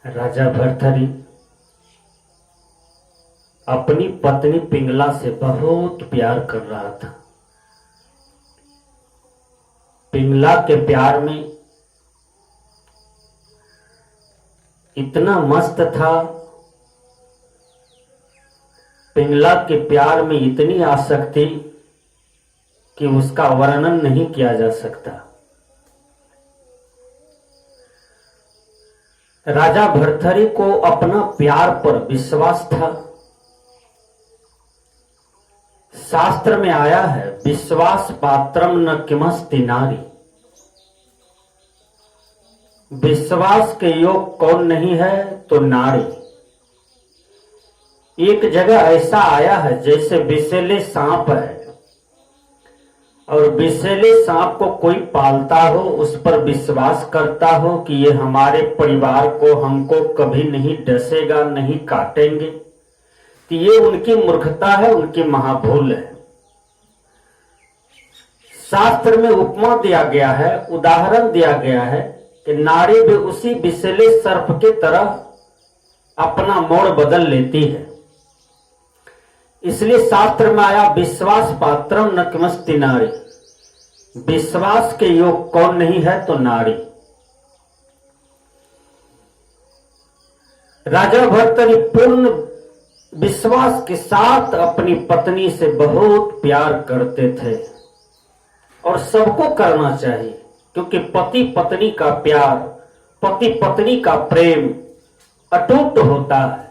राजा भर्तहरि अपनी पत्नी पिंगला से बहुत प्यार कर रहा था। पिंगला के प्यार में इतना मस्त था, पिंगला के प्यार में इतनी आसक्ति कि उसका वर्णन नहीं किया जा सकता। राजा भर्तहरि को अपना प्यार पर विश्वास था। शास्त्र में आया है, विश्वास पात्रम न किमस्ति नारी। विश्वास के योग कौन नहीं है तो नारी। एक जगह ऐसा आया है जैसे विषैले सांप है और विषैले सांप को कोई पालता हो, उस पर विश्वास करता हो कि ये हमारे परिवार को, हमको कभी नहीं डसेगा, नहीं काटेंगे, तो ये उनकी मूर्खता है, उनकी महाभूल है। शास्त्र में उपमा दिया गया है, उदाहरण दिया गया है कि नारी भी उसी विषैले सर्प के तरह अपना मोड़ बदल लेती है। इसलिए शास्त्र में आया, विश्वास पात्रम न किमस्ति नारी। विश्वास के योग कौन नहीं है तो नारी। राजा भर्तहरि पूर्ण विश्वास के साथ अपनी पत्नी से बहुत प्यार करते थे और सबको करना चाहिए, क्योंकि पति पत्नी का प्यार, पति पत्नी का प्रेम अटूट होता है।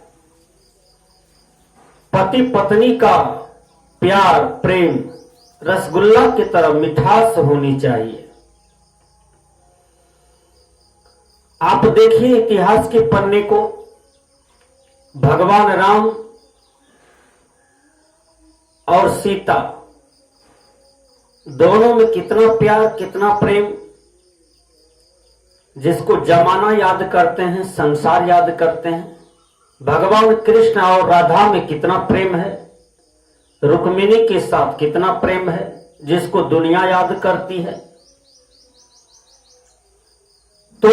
पति पत्नी का प्यार प्रेम रसगुल्ला की तरह मिठास होनी चाहिए। आप देखिए इतिहास के पन्ने को, भगवान राम और सीता दोनों में कितना प्यार, कितना प्रेम। जिसको जमाना याद करते हैं, संसार याद करते हैं। भगवान कृष्ण और राधा में कितना प्रेम है, रुक्मिणी के साथ कितना प्रेम है, जिसको दुनिया याद करती है। तो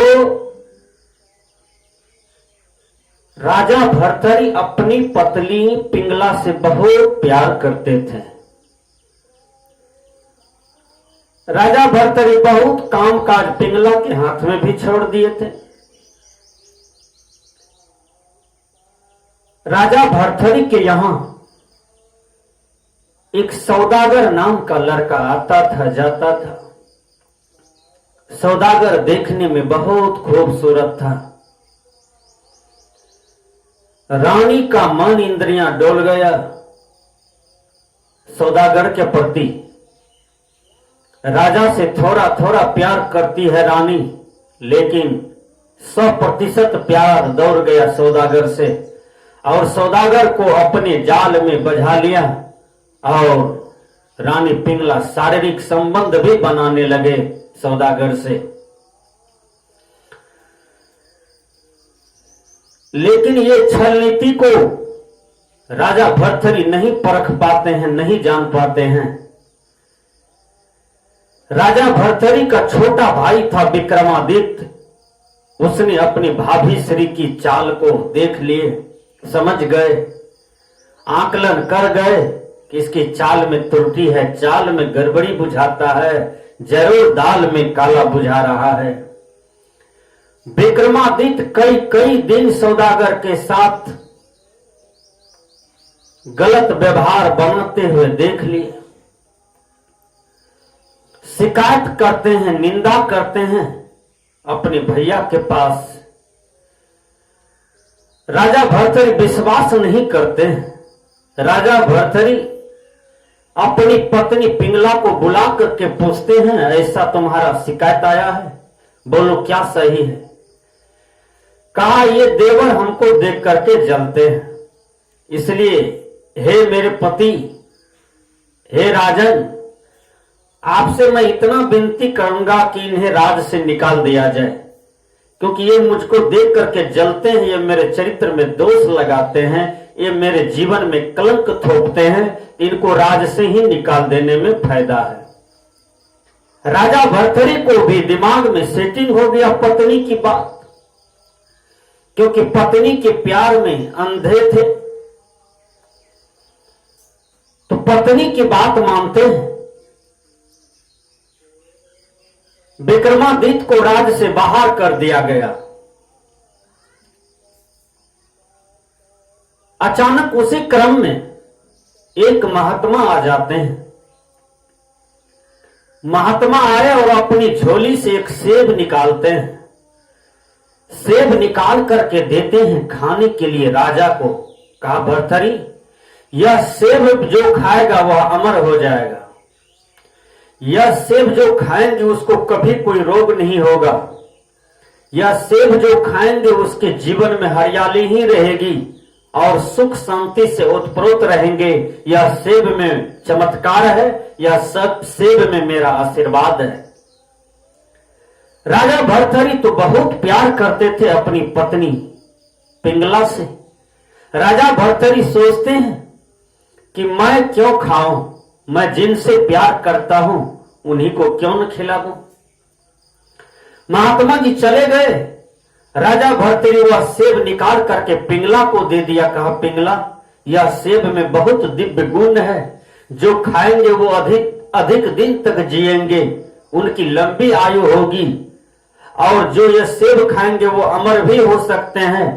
राजा भर्तहरि अपनी पत्नी पिंगला से बहुत प्यार करते थे। राजा भर्तहरि बहुत कामकाज पिंगला के हाथ में भी छोड़ दिए थे। राजा भर्तहरि के यहां एक सौदागर नाम का लड़का आता था, जाता था। सौदागर देखने में बहुत खूबसूरत था। रानी का मन, इंद्रियां डोल गया सौदागर के प्रति। राजा से थोड़ा थोड़ा प्यार करती है रानी, लेकिन 100% प्यार दौड़ गया सौदागर से और सौदागर को अपने जाल में बझा लिया और रानी पिंगला शारीरिक संबंध भी बनाने लगे सौदागर से। लेकिन ये छल नीति को राजा भर्तहरि नहीं परख पाते हैं, नहीं जान पाते हैं। राजा भर्तहरि का छोटा भाई था विक्रमादित्य, उसने अपनी भाभी श्री की चाल को देख लिए, समझ गए, आकलन कर गए कि इसकी चाल में त्रुटि है, चाल में गड़बड़ी बुझाता है, जरूर दाल में काला बुझा रहा है। विक्रमादित्य कई कई दिन सौदागर के साथ गलत व्यवहार बनाते हुए देख लिए। शिकायत करते हैं, निंदा करते हैं अपने भैया के पास। राजा भर्तहरि विश्वास नहीं करते हैं। राजा भर्तहरि अपनी पत्नी पिंगला को बुला करके पूछते हैं, ऐसा तुम्हारा शिकायत आया है, बोलो क्या सही है। कहा, ये देवर हमको देख करके जलते हैं, इसलिए हे मेरे पति, हे राजन, आपसे मैं इतना विनती करूंगा कि इन्हें राज से निकाल दिया जाए, क्योंकि ये मुझको देख करके जलते हैं, ये मेरे चरित्र में दोष लगाते हैं, ये मेरे जीवन में कलंक थोपते हैं, इनको राज से ही निकाल देने में फायदा है। राजा भर्तहरि को भी दिमाग में सेटिंग हो गया पत्नी की बात क्योंकि पत्नी के प्यार में अंधे थे, तो पत्नी की बात मानते हैं। विक्रमादित्य को राज से बाहर कर दिया गया। अचानक उसी क्रम में एक महात्मा आ जाते हैं। महात्मा आए और अपनी झोली से एक सेब निकालते हैं। सेब निकाल करके देते हैं खाने के लिए राजा को। कहा, भर्तरी, यह सेब जो खाएगा वह अमर हो जाएगा। यह सेब जो खाएंगे उसको कभी कोई रोग नहीं होगा। यह सेब जो खाएंगे उसके जीवन में हरियाली ही रहेगी और सुख शांति से ओतप्रोत रहेंगे। यह सेब में चमत्कार है, यह सब सेब में मेरा आशीर्वाद है। राजा भर्तरी तो बहुत प्यार करते थे अपनी पत्नी पिंगला से। राजा भर्तरी सोचते हैं कि मैं क्यों खाऊं, मैं जिनसे प्यार करता हूं उन्हीं को क्यों न खिला दूं। महात्मा जी चले गए। राजा भर्तरी वह सेब निकाल करके पिंगला को दे दिया। कहा, पिंगला, यह सेब में बहुत दिव्य गुण है, जो खाएंगे वो अधिक अधिक दिन तक जिएंगे, उनकी लंबी आयु होगी, और जो ये सेब खाएंगे वो अमर भी हो सकते हैं।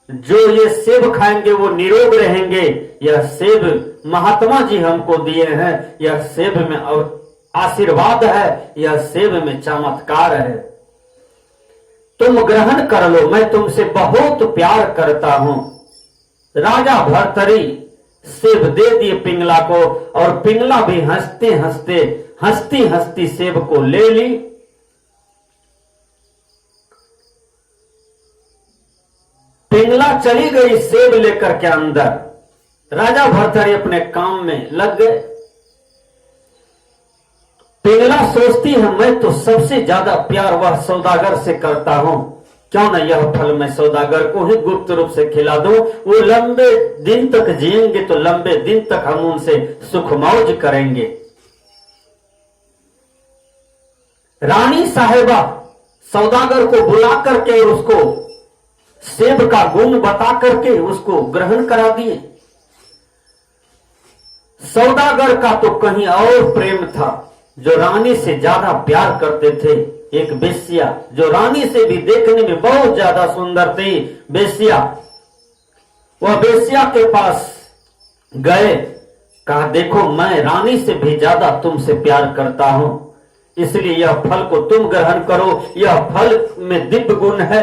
जो ये सेब खाएंगे वो निरोग रहेंगे। यह सेब महात्मा जी हमको दिए हैं, यह सेब में आशीर्वाद है, यह सेब में चमत्कार है, तुम ग्रहण कर लो, मैं तुमसे बहुत प्यार करता हूं। राजा भर्तरी सेब दे दिए पिंगला को, और पिंगला भी हंसते हंसते हंसती हंसती सेब को ले ली। पिंगला चली गई सेब लेकर के अंदर। राजा भर्तरी अपने काम में लग गए। पिंगला सोचती है, मैं तो सबसे ज्यादा प्यार वह सौदागर से करता हूं, क्यों न यह फल मैं सौदागर को ही गुप्त रूप से खिला दूं। वो लंबे दिन तक जिएंगे तो लंबे दिन तक हम उनसे सुख मौज करेंगे। रानी साहिबा सौदागर को बुला करके उसको सेब का गुण बता करके उसको ग्रहण करा दिए। सौदागर का तो कहीं और प्रेम था, जो रानी से ज्यादा प्यार करते थे। एक वेश्या जो रानी से भी देखने में बहुत ज्यादा सुंदर थी, वेश्या, वह वेश्या के पास गए। कहा, देखो मैं रानी से भी ज्यादा तुमसे प्यार करता हूं, इसलिए यह फल को तुम ग्रहण करो, यह फल में दिव्य गुण है।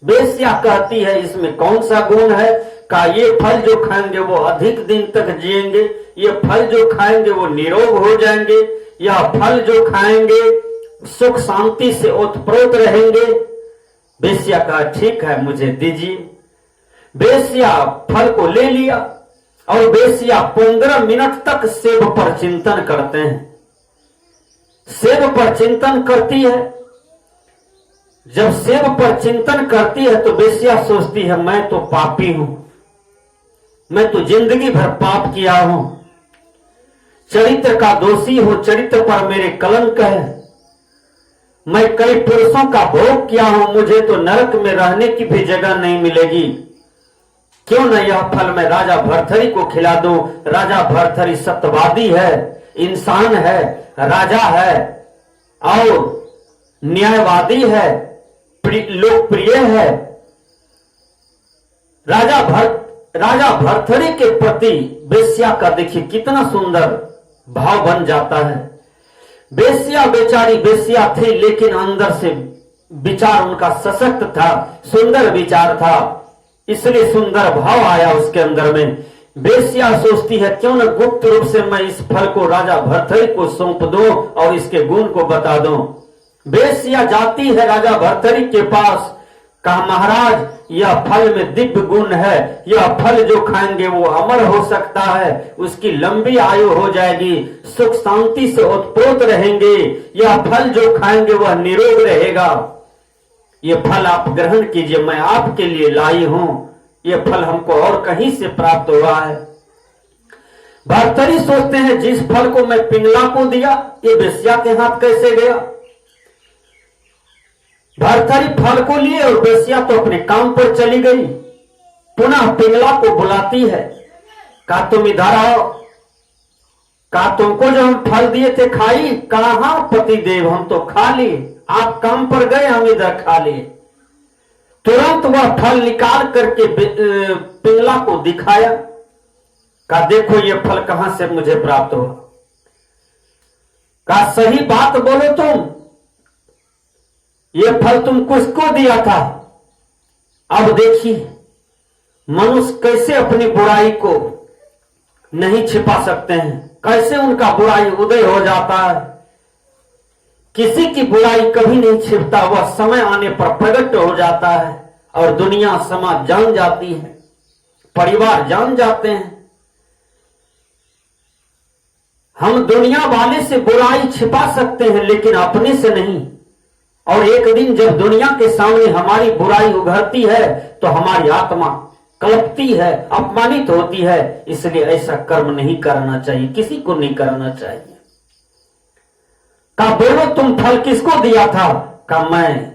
वेश्या कहती है, इसमें कौन सा गुण है? कहा, ये फल जो खाएंगे वो अधिक दिन तक जिएंगे, ये फल जो खाएंगे वो निरोग हो जाएंगे, यह फल जो खाएंगे सुख शांति से ओतप्रोत रहेंगे। वेश्या कहा, ठीक है, मुझे दीजिए। वेश्या फल को ले लिया और वेश्या 15 मिनट तक सेब पर चिंतन करते हैं। सेब पर चिंतन करती है। जब सेब पर चिंतन करती है तो वेश्या सोचती है, मैं तो पापी हूं, मैं तो जिंदगी भर पाप किया हूं, चरित्र का दोषी हूं, चरित्र पर मेरे कलंक है, मैं कई पुरुषों का भोग किया हूं, मुझे तो नरक में रहने की भी जगह नहीं मिलेगी। क्यों न यह फल मैं राजा भर्तरी को खिला दूं। राजा भर्तरी सत्यवादी है, इंसान है, राजा है और न्यायवादी है, लोकप्रिय है। राजा भर्तरी के प्रति वेश्या का देखिए कितना सुंदर भाव बन जाता है। वेश्या बेचारी वेश्या थी, लेकिन अंदर से विचार उनका सशक्त था, सुंदर विचार था, इसलिए सुंदर भाव आया उसके अंदर में। वेश्या सोचती है, क्यों न गुप्त रूप से मैं इस फल को राजा भर्तरी को सौंप दूं और इसके गुण को बता दूं। वेश्या जाती है राजा भर्तरी के पास। कहा, महाराज, यह फल में दिव्य गुण है, यह फल जो खाएंगे वो अमर हो सकता है, उसकी लंबी आयु हो जाएगी, सुख शांति से ओतप्रोत रहेंगे, यह फल जो खाएंगे वह निरोग रहेगा, ये फल आप ग्रहण कीजिए, मैं आपके लिए लाई हूं, ये फल हमको और कहीं से प्राप्त हुआ है। भर्तरी सोचते हैं, जिस फल को मैं पिंगला को दिया ये वेश्या के हाथ कैसे गया। भरथरी फल को लिए और बेश्या तो अपने काम पर चली गई। पुनः पिंगला को बुलाती है, कहा तुम इधर आओ, कहा तुमको जो हम फल दिए थे खाई? कहा पति देव, हम तो खा लिए, आप काम पर गए, हम इधर खा लिए। तुरंत वह फल निकाल करके पिंगला को दिखाया, कहा देखो ये फल कहां से मुझे प्राप्त हुआ। कहा सही बात बोलो तुम, ये फल तुम किसको दिया था? अब देखिए मनुष्य कैसे अपनी बुराई को नहीं छिपा सकते हैं, कैसे उनका बुराई उदय हो जाता है। किसी की बुराई कभी नहीं छिपता, वह समय आने पर प्रकट हो जाता है और दुनिया समाज जान जाती है, परिवार जान जाते हैं। हम दुनिया वाले से बुराई छिपा सकते हैं लेकिन अपने से नहीं। और एक दिन जब दुनिया के सामने हमारी बुराई उभरती है तो हमारी आत्मा कलपती है, अपमानित होती है। इसलिए ऐसा कर्म नहीं करना चाहिए, किसी को नहीं करना चाहिए। कहा बोलो तुम फल किसको दिया था? कहा मैं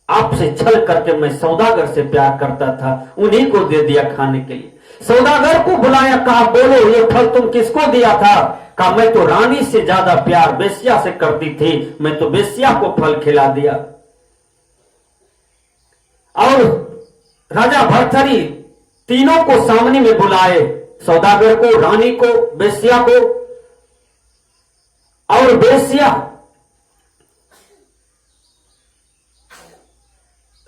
आपसे छल करके मैं सौदागर से प्यार करता था, उन्हीं को दे दिया खाने के लिए। सौदागर को बुलाया, कहा बोलो ये फल तुम किसको दिया था? कहा मैं तो रानी से ज्यादा प्यार बेश्या से करती थी, मैं तो बेश्या को फल खिला दिया। और राजा भरथरी तीनों को सामने में बुलाए, सौदागर को, रानी को, बेश्या को। और बेश्या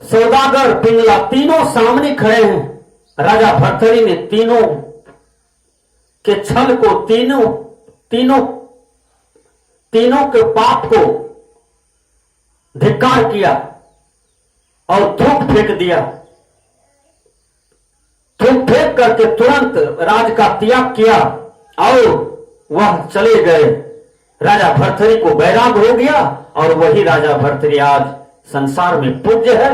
सौदागर पिंगला तीनों सामने खड़े हैं। राजा भरथरी ने तीनों के छल को, तीनों के पाप को धिक्कार किया और थूक फेंक दिया। थूक फेंक करके तुरंत राज का त्याग किया और वह चले गए। राजा भरथरी को वैराग हो गया और वही राजा भरथरी आज संसार में पूज्य है।